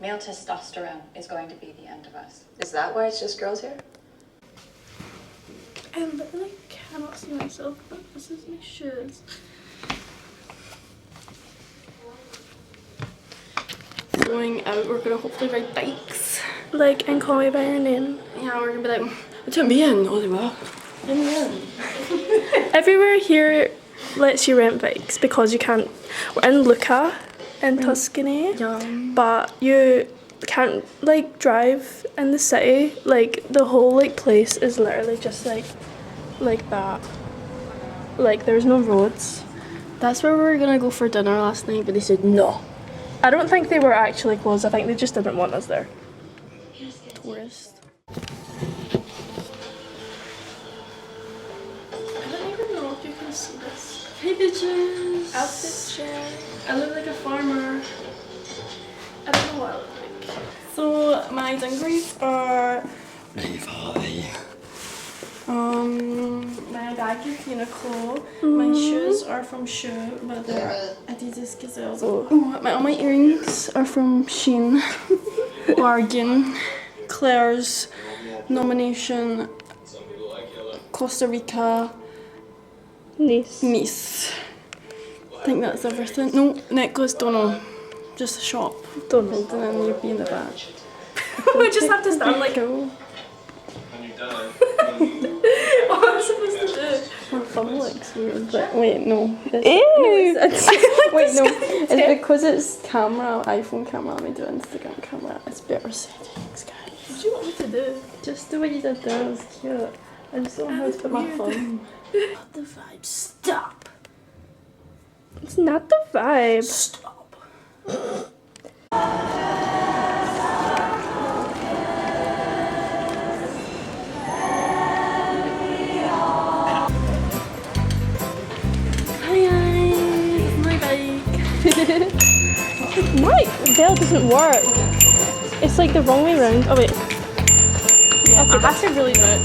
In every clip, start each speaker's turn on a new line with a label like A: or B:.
A: male testosterone is going to be the end of us.
B: Is that why it's just girls here?
C: I literally cannot see myself, but this is my shoes. Going out, we're gonna hopefully ride bikes. Like, and call me by your name. Yeah, we're gonna be like, "Let me in, Oliver. Let me in." Everywhere here lets you rent bikes because you can't. We're in Lucca in Tuscany, but you can't like drive in the city. Like the whole like place is literally just like that. Like there's no roads. That's where we were gonna go for dinner last night, but they said no. I don't think they were actually closed. I think they just didn't want us there. Tourist. I don't even know if you can see this. Hey bitches! Outfit check. I look like a farmer. I don't know what I look like. So my dungarees are my bag is Uniqlo. My shoes are from Shoe, but they're Adidas Gazelles. All my earrings are from Shein. Bargain. Claire's nomination. Costa Rica. Nice. I think that's everything. No, necklace, don't know. Just a shop. Don't know. And then you'd be in the bag. We just have to stand like go. What am I supposed to do? My thumb looks weird, but wait, no.
B: Ew!
C: Wait, no.
B: It's because it's iPhone camera. Let me do Instagram camera. It's better settings, guys.
C: What do you want me to do?
B: Just the way you did that was cute. I just don't know how to put my thumb.
C: Not the vibe. Stop. It's not the vibe. Stop. My bell doesn't work. It's like the wrong way around. Oh wait. Yeah, okay, I have to really do it.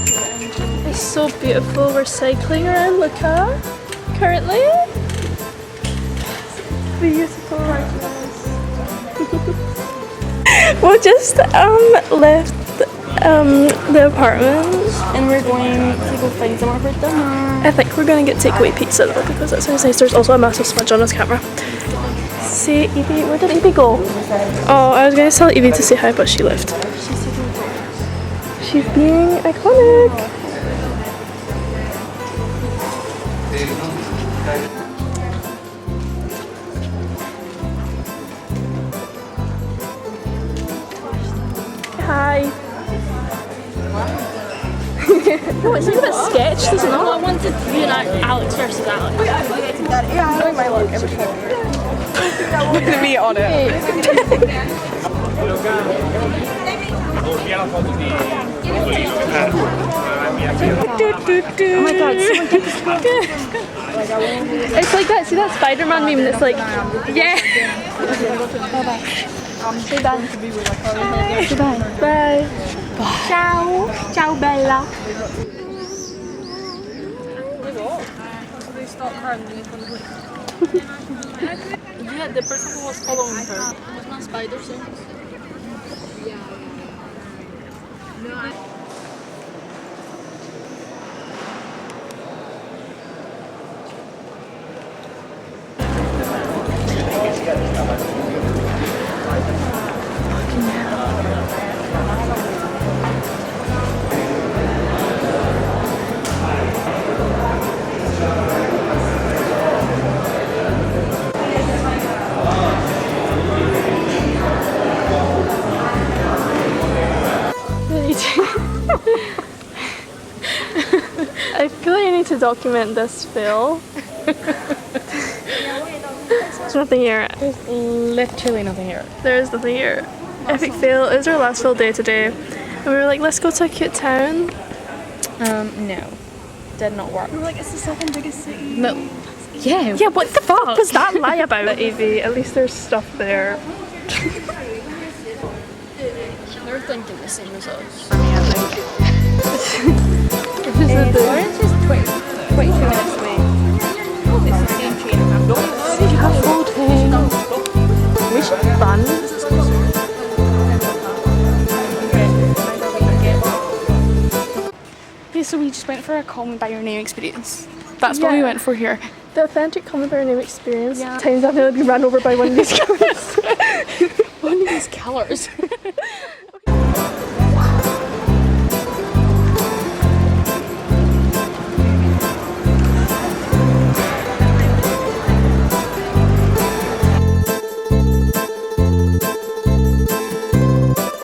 C: It's so beautiful. We're cycling around Lucca currently. Beautiful. We just left the apartment and we're going to go find somewhere for dinner. I think we're going to get takeaway pizza though because that sounds nice. There's also a massive smudge on his camera. See Evie, where did Evie go? Oh, I was going to tell Evie to say hi, but she left. She's being iconic. Hi. No, it's like a bit sketch, doesn't it? I wanted to be Alex versus Alex.
B: Yeah, I know my look every time. With me on it.
C: Oh my god, someone get this one. It's like that, see that Spider-Man meme that's like, yeah. Bye-bye. Say bye. Say bye. Bye. Bye. Ciao. Ciao, Bella. Yeah, the person who was following her was not spider sense. I feel like I need to document this fail. There's nothing here.
B: There's literally nothing here.
C: There is nothing here. Epic fail. It was our last full day today. And we were like, let's go to a cute town.
B: No. Did not work.
C: We were like, it's the second biggest city.
B: No. Yeah.
C: Yeah, what the fuck was that lie about, Evie? At least there's stuff there.
B: They're thinking the same as us.
C: Florence is 22 minutes away. It's the same train. How folding. We should run. Okay, so we just went for a Call Me By Your Name experience. That's what we
B: Yeah.
C: went for here.
B: The authentic Call Me By Your Name experience.
C: Yeah.
B: Times I've nearly been run over by one of these cars.
C: One of these killers.